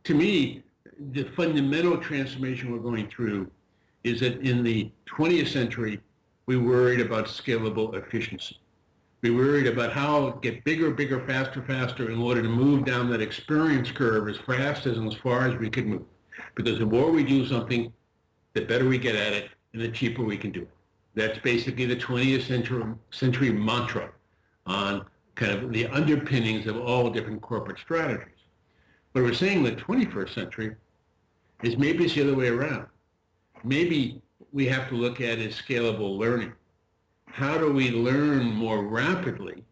to me, the fundamental transformation we're going through is that in the 20th century, we worried about scalable efficiency. We worried about how to get bigger, bigger, faster, faster in order to move down that experience curve as fast and as far as we could move. Because the more we do something, the better we get at it and the cheaper we can do it. That's basically the 20th century mantra on kind of the underpinnings of all different corporate strategies. What we're saying in the 21st century is maybe it's the other way around. Maybe we have to look at is scalable learning. How do we learn more rapidly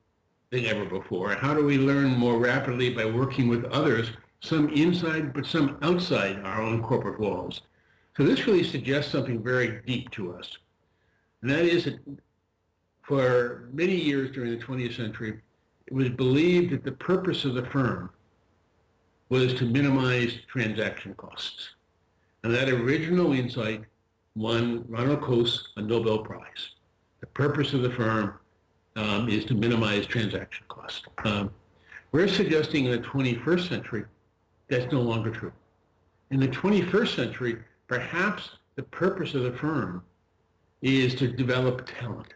than ever before? How do we learn more rapidly by working with others, some inside but some outside our own corporate walls? So this really suggests something very deep to us. And that is that for many years during the 20th century, it was believed that the purpose of the firm was to minimize transaction costs. And that original insight won Ronald Coase a Nobel Prize. The purpose of the firm is to minimize transaction costs. We're suggesting in the 21st century that's no longer true. In the 21st century, perhaps the purpose of the firm is to develop talent,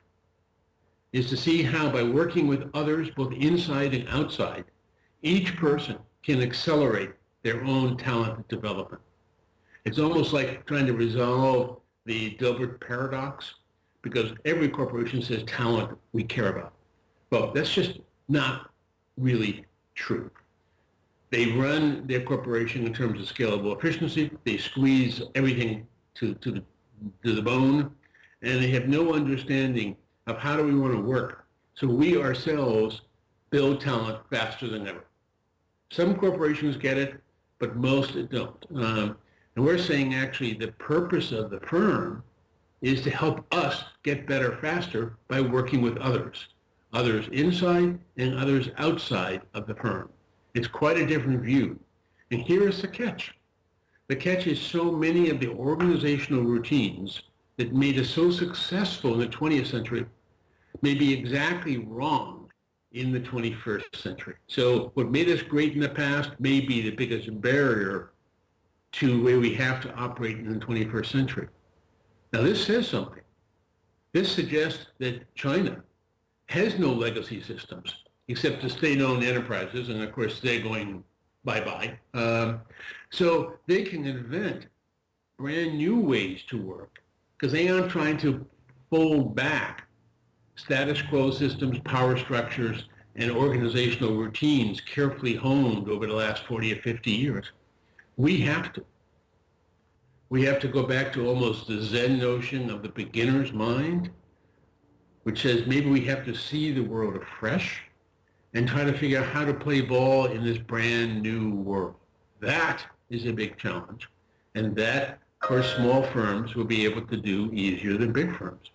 is to see how by working with others, both inside and outside, each person can accelerate their own talent development. It's almost like trying to resolve the Dilbert paradox, because every corporation says talent we care about. Well, that's just not really true. They run their corporation in terms of scalable efficiency. They squeeze everything to the bone, and they have no understanding of how do we want to work. So we ourselves build talent faster than ever. Some corporations get it, but most don't. And we're saying actually the purpose of the firm is to help us get better faster by working with others inside and others outside of the firm. It's quite a different view. And here is the catch. The catch is so many of the organizational routines that made us so successful in the 20th century may be exactly wrong in the 21st century. So what made us great in the past may be the biggest barrier to where we have to operate in the 21st century. Now this says something. This suggests that China has no legacy systems except the state-owned enterprises, and of course they're going bye-bye. So they can invent brand new ways to work because they aren't trying to fold back status quo systems, power structures, and organizational routines carefully honed over the last 40 or 50 years. We have to. We have to go back to almost the Zen notion of the beginner's mind, which says maybe we have to see the world afresh and try to figure out how to play ball in this brand new world. That is a big challenge. And that, for small firms, will be able to do easier than big firms.